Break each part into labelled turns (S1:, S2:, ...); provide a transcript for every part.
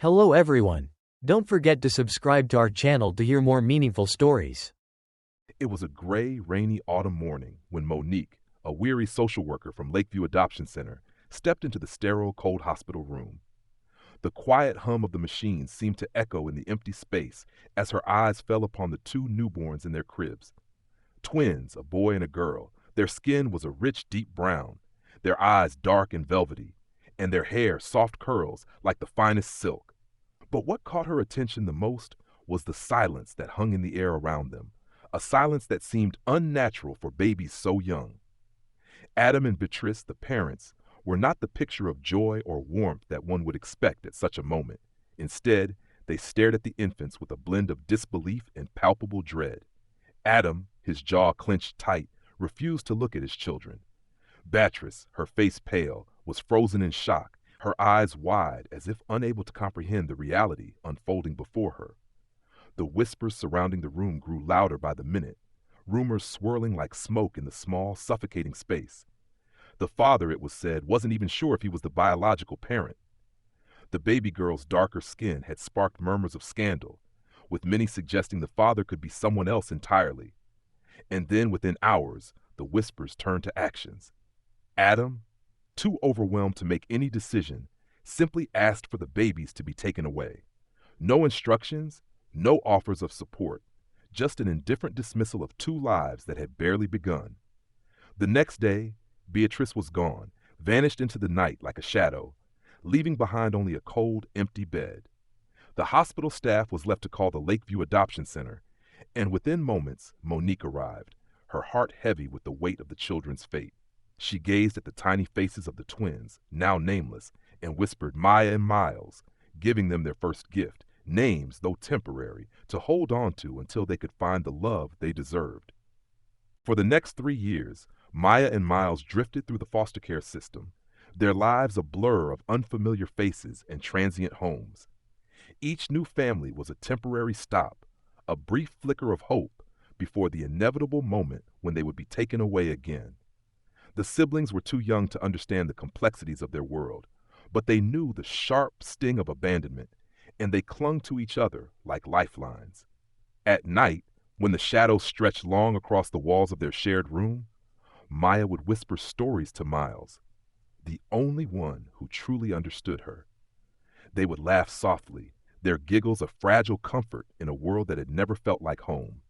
S1: Hello everyone. Don't forget to subscribe to our channel to hear more meaningful stories.
S2: It was a gray, rainy autumn morning when Monique, a weary social worker from Lakeview Adoption Center, stepped into the sterile, cold hospital room. The quiet hum of the machines seemed to echo in the empty space as her eyes fell upon the two newborns in their cribs. Twins, a boy and a girl, their skin was a rich, deep brown, their eyes dark and velvety, and their hair soft curls like the finest silk. But what caught her attention the most was the silence that hung in the air around them, a silence that seemed unnatural for babies so young. Adam and Beatrice, the parents, were not the picture of joy or warmth that one would expect at such a moment. Instead, they stared at the infants with a blend of disbelief and palpable dread. Adam, his jaw clenched tight, refused to look at his children. Beatrice, her face pale, was frozen in shock, her eyes wide as if unable to comprehend the reality unfolding before her. The whispers surrounding the room grew louder by the minute, rumors swirling like smoke in the small, suffocating space. The father, it was said, wasn't even sure if he was the biological parent. The baby girl's darker skin had sparked murmurs of scandal, with many suggesting the father could be someone else entirely. And then, within hours, the whispers turned to actions. Adam, too overwhelmed to make any decision, simply asked for the babies to be taken away. No instructions, no offers of support, just an indifferent dismissal of two lives that had barely begun. The next day, Beatrice was gone, vanished into the night like a shadow, leaving behind only a cold, empty bed. The hospital staff was left to call the Lakeview Adoption Center, and within moments, Monique arrived, her heart heavy with the weight of the children's fate. She gazed at the tiny faces of the twins, now nameless, and whispered Maya and Miles, giving them their first gift, names, though temporary, to hold on to until they could find the love they deserved. For the next 3 years, Maya and Miles drifted through the foster care system, their lives a blur of unfamiliar faces and transient homes. Each new family was a temporary stop, a brief flicker of hope before the inevitable moment when they would be taken away again. The siblings were too young to understand the complexities of their world, but they knew the sharp sting of abandonment, and they clung to each other like lifelines. At night, when the shadows stretched long across the walls of their shared room, Maya would whisper stories to Miles, the only one who truly understood her. They would laugh softly, their giggles a fragile comfort in a world that had never felt like home.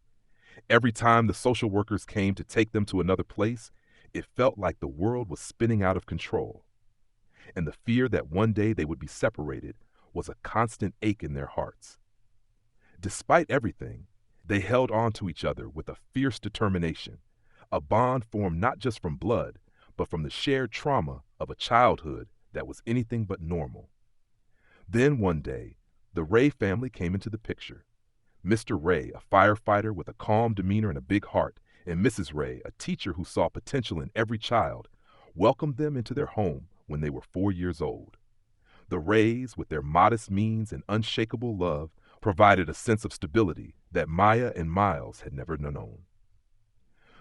S2: Every time the social workers came to take them to another place, it felt like the world was spinning out of control. And the fear that one day they would be separated was a constant ache in their hearts. Despite everything, they held on to each other with a fierce determination, a bond formed not just from blood, but from the shared trauma of a childhood that was anything but normal. Then one day, the Ray family came into the picture. Mr. Ray, a firefighter with a calm demeanor and a big heart, and Mrs. Ray, a teacher who saw potential in every child, welcomed them into their home when they were 4 years old. The Rays, with their modest means and unshakable love, provided a sense of stability that Maya and Miles had never known.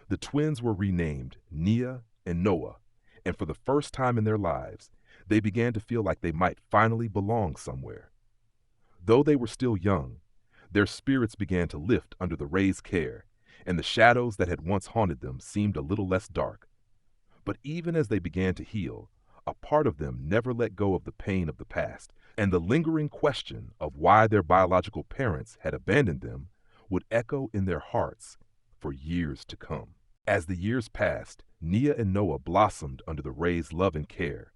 S2: The twins were renamed Nia and Noah, and for the first time in their lives, they began to feel like they might finally belong somewhere. Though they were still young, their spirits began to lift under the Rays' care, and the shadows that had once haunted them seemed a little less dark. But even as they began to heal, a part of them never let go of the pain of the past, and the lingering question of why their biological parents had abandoned them would echo in their hearts for years to come. As the years passed, Nia and Noah blossomed under the Rays' love and care.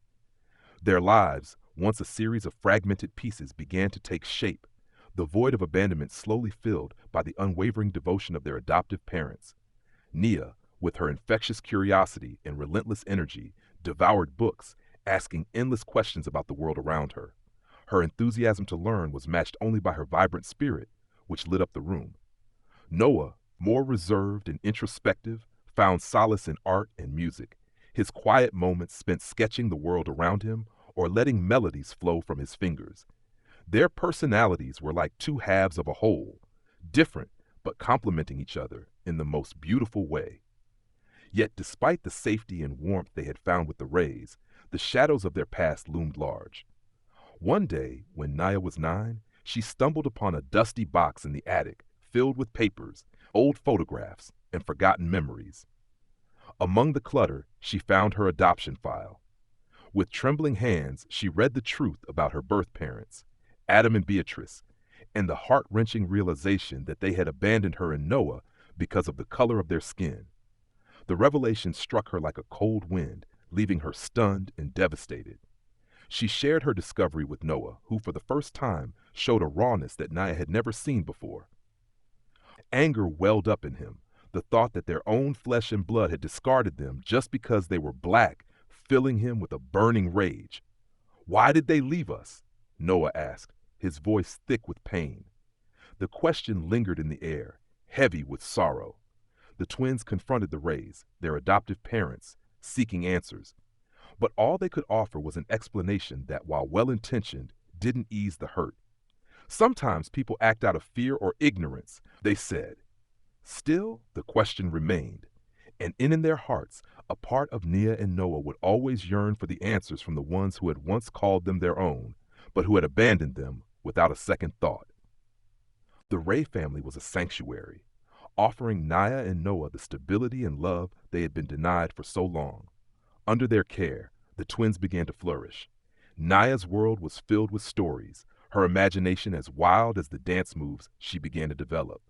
S2: Their lives, once a series of fragmented pieces, began to take shape, the void of abandonment slowly filled by the unwavering devotion of their adoptive parents. Nia, with her infectious curiosity and relentless energy, devoured books, asking endless questions about the world around her. Her enthusiasm to learn was matched only by her vibrant spirit, which lit up the room. Noah, more reserved and introspective, found solace in art and music, his quiet moments spent sketching the world around him or letting melodies flow from his fingers. Their personalities were like two halves of a whole, different but complementing each other in the most beautiful way. Yet despite the safety and warmth they had found with the Rays, the shadows of their past loomed large. One day, when Naya was 9, she stumbled upon a dusty box in the attic filled with papers, old photographs, and forgotten memories. Among the clutter, she found her adoption file. With trembling hands, she read the truth about her birth parents, Adam and Beatrice, and the heart-wrenching realization that they had abandoned her and Noah because of the color of their skin. The revelation struck her like a cold wind, leaving her stunned and devastated. She shared her discovery with Noah, who for the first time showed a rawness that Naya had never seen before. Anger welled up in him, the thought that their own flesh and blood had discarded them just because they were black, filling him with a burning rage. "Why did they leave us?" Noah asked, his voice thick with pain. The question lingered in the air, heavy with sorrow. The twins confronted the Rays, their adoptive parents, seeking answers. But all they could offer was an explanation that, while well-intentioned, didn't ease the hurt. "Sometimes people act out of fear or ignorance," they said. Still, the question remained, and in their hearts, a part of Nia and Noah would always yearn for the answers from the ones who had once called them their own, but who had abandoned them without a second thought. The Ray family was a sanctuary, offering Naya and Noah the stability and love they had been denied for so long. Under their care, the twins began to flourish. Naya's world was filled with stories, her imagination as wild as the dance moves she began to develop.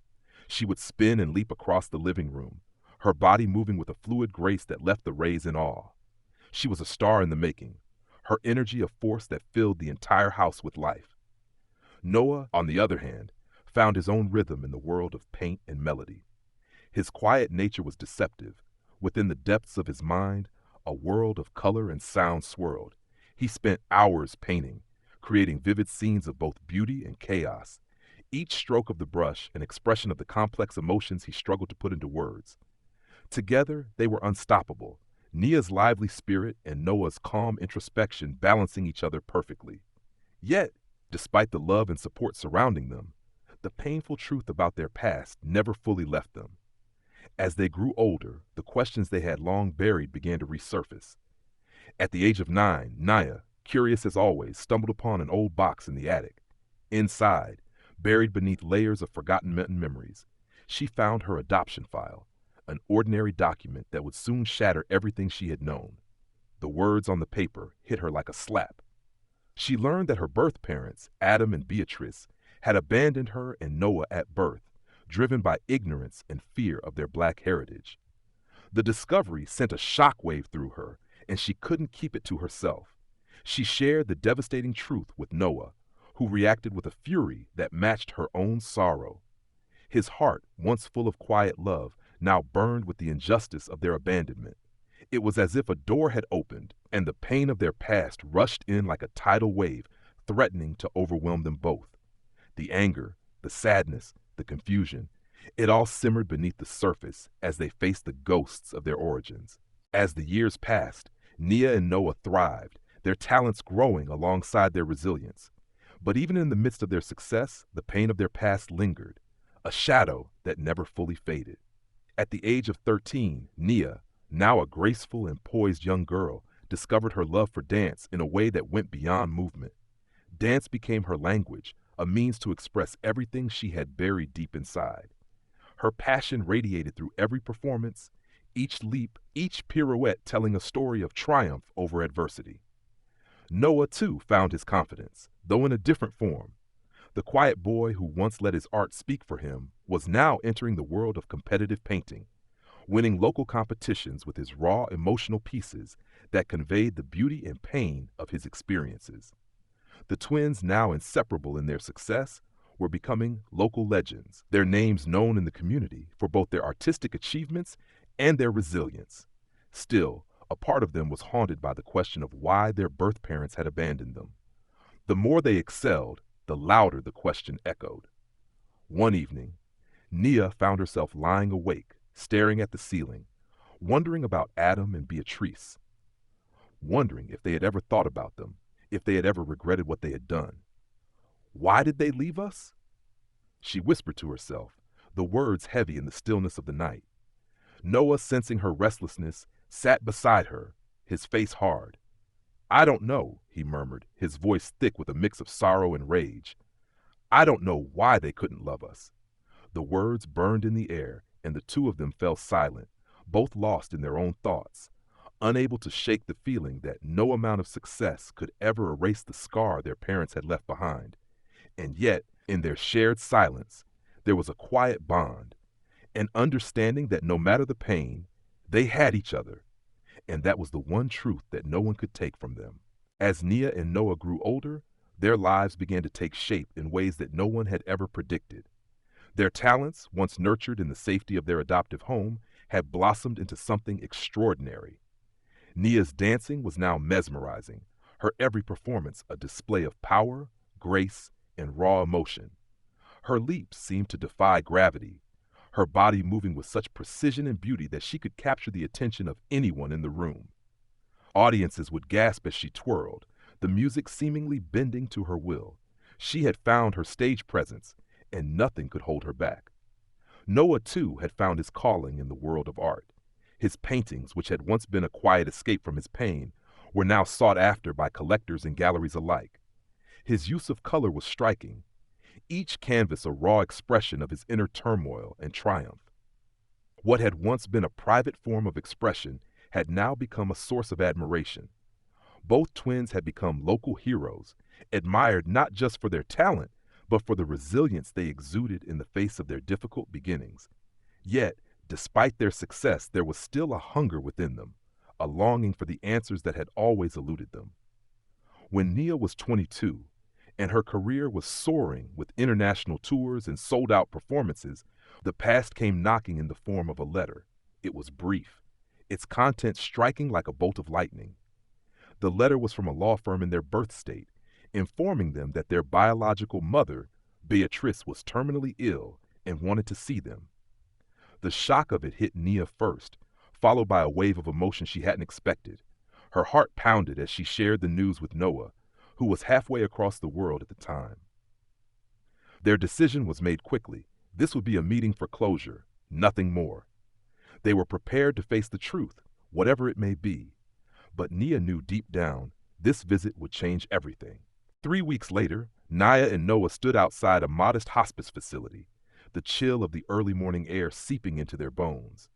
S2: She would spin and leap across the living room, her body moving with a fluid grace that left the Rays in awe. She was a star in the making, her energy a force that filled the entire house with life. Noah, on the other hand, found his own rhythm in the world of paint and melody. His quiet nature was deceptive. Within the depths of his mind, a world of color and sound swirled. He spent hours painting, creating vivid scenes of both beauty and chaos. Each stroke of the brush an expression of the complex emotions he struggled to put into words. Together, they were unstoppable, Nia's lively spirit and Noah's calm introspection balancing each other perfectly. Yet, despite the love and support surrounding them, the painful truth about their past never fully left them. As they grew older, the questions they had long buried began to resurface. At the age of 9, Naya, curious as always, stumbled upon an old box in the attic. Inside, buried beneath layers of forgotten memories, she found her adoption file, an ordinary document that would soon shatter everything she had known. The words on the paper hit her like a slap. She learned that her birth parents, Adam and Beatrice, had abandoned her and Noah at birth, driven by ignorance and fear of their black heritage. The discovery sent a shockwave through her, and she couldn't keep it to herself. She shared the devastating truth with Noah, who reacted with a fury that matched her own sorrow. His heart, once full of quiet love, now burned with the injustice of their abandonment. It was as if a door had opened, and the pain of their past rushed in like a tidal wave, threatening to overwhelm them both. The anger, the sadness, the confusion, it all simmered beneath the surface as they faced the ghosts of their origins. As the years passed, Nia and Noah thrived, their talents growing alongside their resilience. But even in the midst of their success, the pain of their past lingered, a shadow that never fully faded. At the age of 13, Nia, now a graceful and poised young girl, discovered her love for dance in a way that went beyond movement. Dance became her language, a means to express everything she had buried deep inside. Her passion radiated through every performance, each leap, each pirouette telling a story of triumph over adversity. Noah, too, found his confidence, though in a different form. The quiet boy who once let his art speak for him was now entering the world of competitive painting, winning local competitions with his raw emotional pieces that conveyed the beauty and pain of his experiences. The twins, now inseparable in their success, were becoming local legends, their names known in the community for both their artistic achievements and their resilience. Still, a part of them was haunted by the question of why their birth parents had abandoned them. The more they excelled, the louder the question echoed. One evening, Nia found herself lying awake, staring at the ceiling, wondering about Adam and Beatrice, wondering if they had ever thought about them, if they had ever regretted what they had done. Why did they leave us? She whispered to herself, the words heavy in the stillness of the night. Noah, sensing her restlessness, sat beside her, his face hard. I don't know, he murmured, his voice thick with a mix of sorrow and rage. I don't know why they couldn't love us. The words burned in the air, and the two of them fell silent, both lost in their own thoughts, unable to shake the feeling that no amount of success could ever erase the scar their parents had left behind. And yet, in their shared silence, there was a quiet bond, an understanding that no matter the pain, they had each other, and that was the one truth that no one could take from them. As Nia and Noah grew older, their lives began to take shape in ways that no one had ever predicted. Their talents, once nurtured in the safety of their adoptive home, had blossomed into something extraordinary. Nia's dancing was now mesmerizing, her every performance a display of power, grace, and raw emotion. Her leaps seemed to defy gravity, her body moving with such precision and beauty that she could capture the attention of anyone in the room. Audiences would gasp as she twirled, the music seemingly bending to her will. She had found her stage presence, and nothing could hold her back. Noah, too, had found his calling in the world of art. His paintings, which had once been a quiet escape from his pain, were now sought after by collectors and galleries alike. His use of color was striking, each canvas a raw expression of his inner turmoil and triumph. What had once been a private form of expression had now become a source of admiration. Both twins had become local heroes, admired not just for their talent, but for the resilience they exuded in the face of their difficult beginnings. Yet, despite their success, there was still a hunger within them, a longing for the answers that had always eluded them. When Nia was 22, and her career was soaring with international tours and sold-out performances, the past came knocking in the form of a letter. It was brief, its content striking like a bolt of lightning. The letter was from a law firm in their birth state, informing them that their biological mother, Beatrice, was terminally ill and wanted to see them. The shock of it hit Nia first, followed by a wave of emotion she hadn't expected. Her heart pounded as she shared the news with Noah, who was halfway across the world at the time. Their decision was made quickly. This would be a meeting for closure, nothing more. They were prepared to face the truth, whatever it may be. But Nia knew deep down this visit would change everything. 3 weeks later, Nia and Noah stood outside a modest hospice facility, the chill of the early morning air seeping into their bones.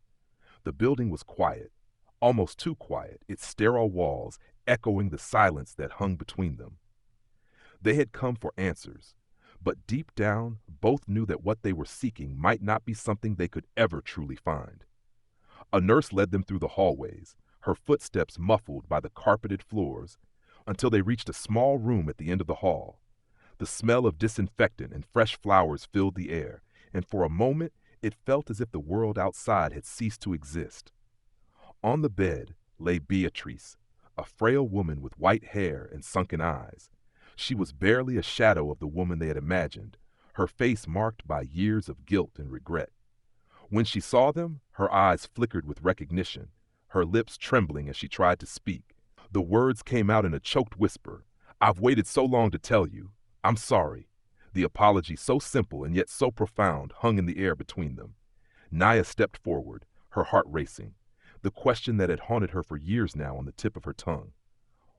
S2: The building was quiet, almost too quiet, its sterile walls echoing the silence that hung between them. They had come for answers, but deep down, both knew that what they were seeking might not be something they could ever truly find. A nurse led them through the hallways, her footsteps muffled by the carpeted floors, until they reached a small room at the end of the hall. The smell of disinfectant and fresh flowers filled the air, and for a moment it felt as if the world outside had ceased to exist. On the bed lay Beatrice, a frail woman with white hair and sunken eyes. She was barely a shadow of the woman they had imagined, her face marked by years of guilt and regret. When she saw them, her eyes flickered with recognition, her lips trembling as she tried to speak. The words came out in a choked whisper. "I've waited so long to tell you. I'm sorry." The apology, so simple and yet so profound, hung in the air between them. Nia stepped forward, her heart racing, the question that had haunted her for years now on the tip of her tongue.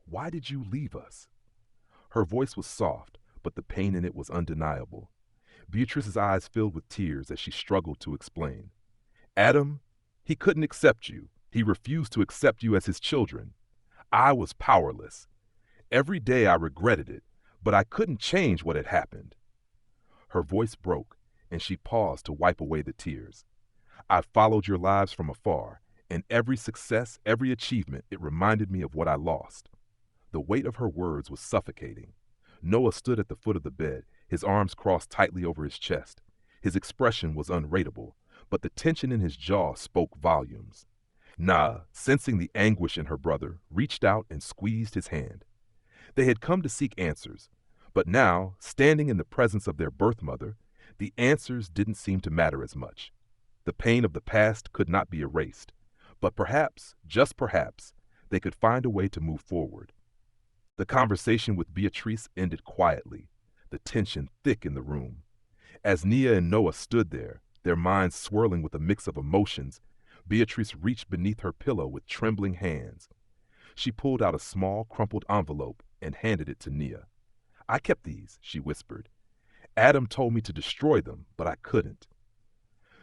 S2: "Why did you leave us?" Her voice was soft, but the pain in it was undeniable. Beatrice's eyes filled with tears as she struggled to explain. "Adam, he couldn't accept you. He refused to accept you as his children. I was powerless. Every day I regretted it, but I couldn't change what had happened." Her voice broke, and she paused to wipe away the tears. "I've followed your lives from afar, and every success, every achievement, it reminded me of what I lost." The weight of her words was suffocating. Noah stood at the foot of the bed, his arms crossed tightly over his chest. His expression was unreadable, but the tension in his jaw spoke volumes. Nia, sensing the anguish in her brother, reached out and squeezed his hand. They had come to seek answers, but now, standing in the presence of their birth mother, the answers didn't seem to matter as much. The pain of the past could not be erased, but perhaps, just perhaps, they could find a way to move forward. The conversation with Beatrice ended quietly, the tension thick in the room. As Nia and Noah stood there, their minds swirling with a mix of emotions, Beatrice reached beneath her pillow with trembling hands. She pulled out a small, crumpled envelope and handed it to Nia. "I kept these," she whispered. "Adam told me to destroy them, but I couldn't."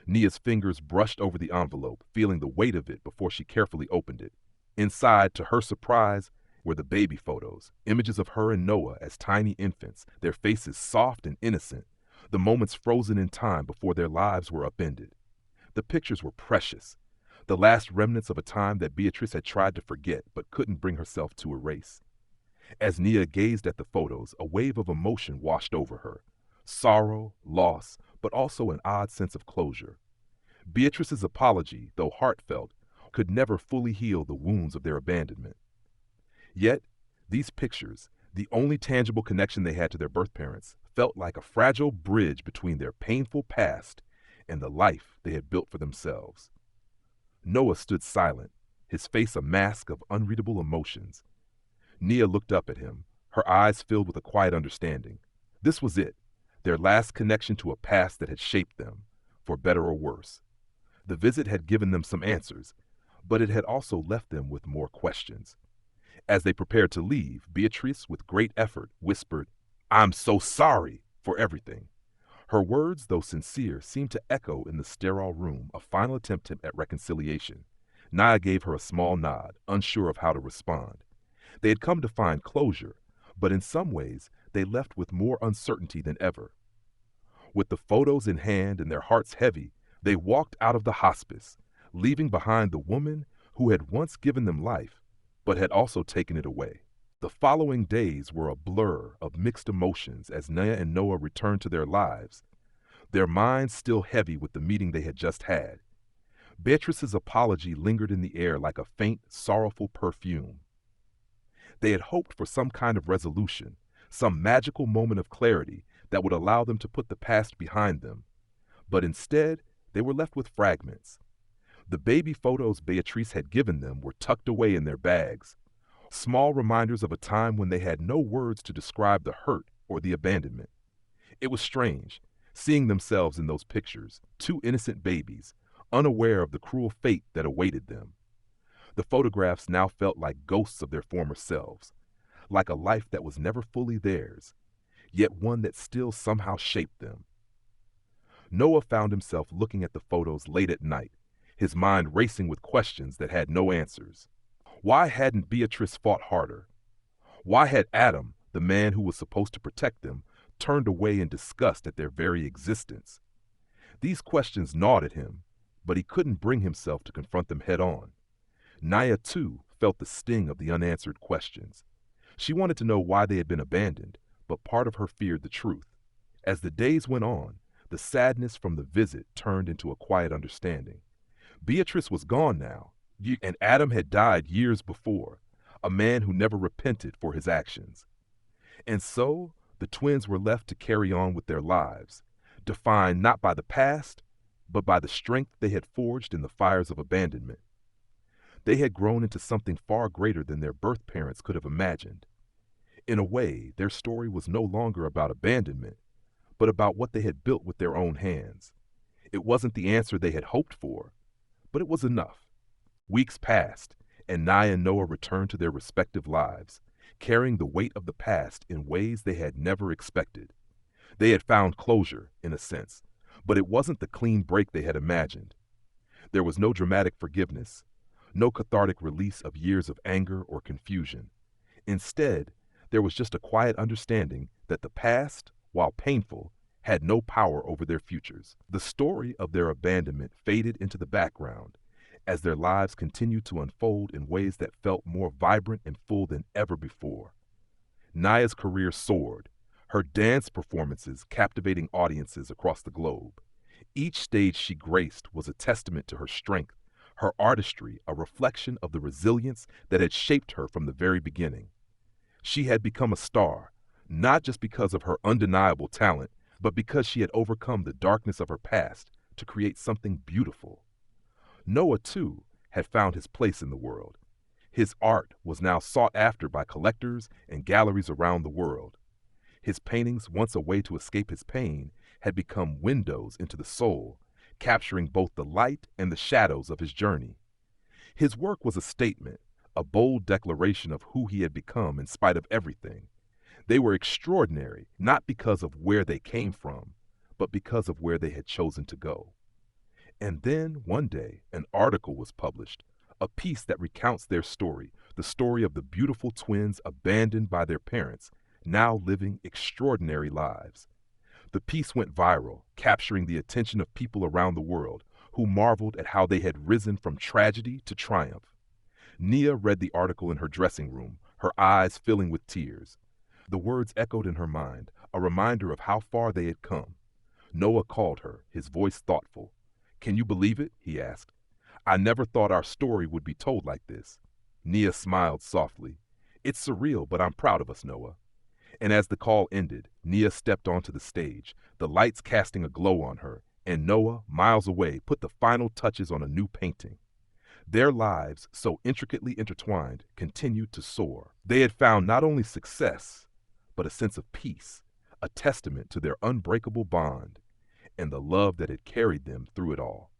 S2: Nia's fingers brushed over the envelope, feeling the weight of it before she carefully opened it. Inside, to her surprise, were the baby photos, images of her and Noah as tiny infants, their faces soft and innocent, the moments frozen in time before their lives were upended. The pictures were precious, the last remnants of a time that Beatrice had tried to forget but couldn't bring herself to erase. As Nia gazed at the photos, a wave of emotion washed over her. Sorrow, loss, but also an odd sense of closure. Beatrice's apology, though heartfelt, could never fully heal the wounds of their abandonment. Yet, these pictures, the only tangible connection they had to their birth parents, felt like a fragile bridge between their painful past and the life they had built for themselves. Noah stood silent, his face a mask of unreadable emotions. Nia looked up at him, her eyes filled with a quiet understanding. This was it, their last connection to a past that had shaped them, for better or worse. The visit had given them some answers, but it had also left them with more questions. As they prepared to leave, Beatrice, with great effort, whispered, "I'm so sorry for everything." Her words, though sincere, seemed to echo in the sterile room, a final attempt at reconciliation. Nia gave her a small nod, unsure of how to respond. They had come to find closure, but in some ways, they left with more uncertainty than ever. With the photos in hand and their hearts heavy, they walked out of the hospice, leaving behind the woman who had once given them life, but had also taken it away. The following days were a blur of mixed emotions as Nia and Noah returned to their lives, their minds still heavy with the meeting they had just had. Beatrice's apology lingered in the air like a faint, sorrowful perfume. They had hoped for some kind of resolution, some magical moment of clarity that would allow them to put the past behind them, but instead, they were left with fragments. The baby photos Beatrice had given them were tucked away in their bags, small reminders of a time when they had no words to describe the hurt or the abandonment. It was strange, seeing themselves in those pictures, two innocent babies, unaware of the cruel fate that awaited them. The photographs now felt like ghosts of their former selves, like a life that was never fully theirs, yet one that still somehow shaped them. Noah found himself looking at the photos late at night, his mind racing with questions that had no answers. Why hadn't Beatrice fought harder? Why had Adam, the man who was supposed to protect them, turned away in disgust at their very existence? These questions gnawed at him, but he couldn't bring himself to confront them head on. Nia, too, felt the sting of the unanswered questions. She wanted to know why they had been abandoned, but part of her feared the truth. As the days went on, the sadness from the visit turned into a quiet understanding. Beatrice was gone now, and Adam had died years before, a man who never repented for his actions. And so, the twins were left to carry on with their lives, defined not by the past, but by the strength they had forged in the fires of abandonment. They had grown into something far greater than their birth parents could have imagined. In a way, their story was no longer about abandonment, but about what they had built with their own hands. It wasn't the answer they had hoped for, but it was enough. Weeks passed, and Nia and Noah returned to their respective lives, carrying the weight of the past in ways they had never expected. They had found closure, in a sense, but it wasn't the clean break they had imagined. There was no dramatic forgiveness, no cathartic release of years of anger or confusion. Instead, there was just a quiet understanding that the past, while painful, had no power over their futures. The story of their abandonment faded into the background as their lives continued to unfold in ways that felt more vibrant and full than ever before. Nia's career soared, her dance performances captivating audiences across the globe. Each stage she graced was a testament to her strength, her artistry a reflection of the resilience that had shaped her from the very beginning. She had become a star, not just because of her undeniable talent, but because she had overcome the darkness of her past to create something beautiful. Noah, too, had found his place in the world. His art was now sought after by collectors and galleries around the world. His paintings, once a way to escape his pain, had become windows into the soul, capturing both the light and the shadows of his journey. His work was a statement, a bold declaration of who he had become in spite of everything. They were extraordinary, not because of where they came from, but because of where they had chosen to go. And then, one day, an article was published, a piece that recounts their story, the story of the beautiful twins abandoned by their parents, now living extraordinary lives. The piece went viral, capturing the attention of people around the world who marveled at how they had risen from tragedy to triumph. Nia read the article in her dressing room, her eyes filling with tears. The words echoed in her mind, a reminder of how far they had come. Noah called her, his voice thoughtful. "Can you believe it?" he asked. "I never thought our story would be told like this." Nia smiled softly. "It's surreal, but I'm proud of us, Noah." And as the call ended, Nia stepped onto the stage, the lights casting a glow on her, and Noah, miles away, put the final touches on a new painting. Their lives, so intricately intertwined, continued to soar. They had found not only success, but a sense of peace, a testament to their unbreakable bond, and the love that had carried them through it all.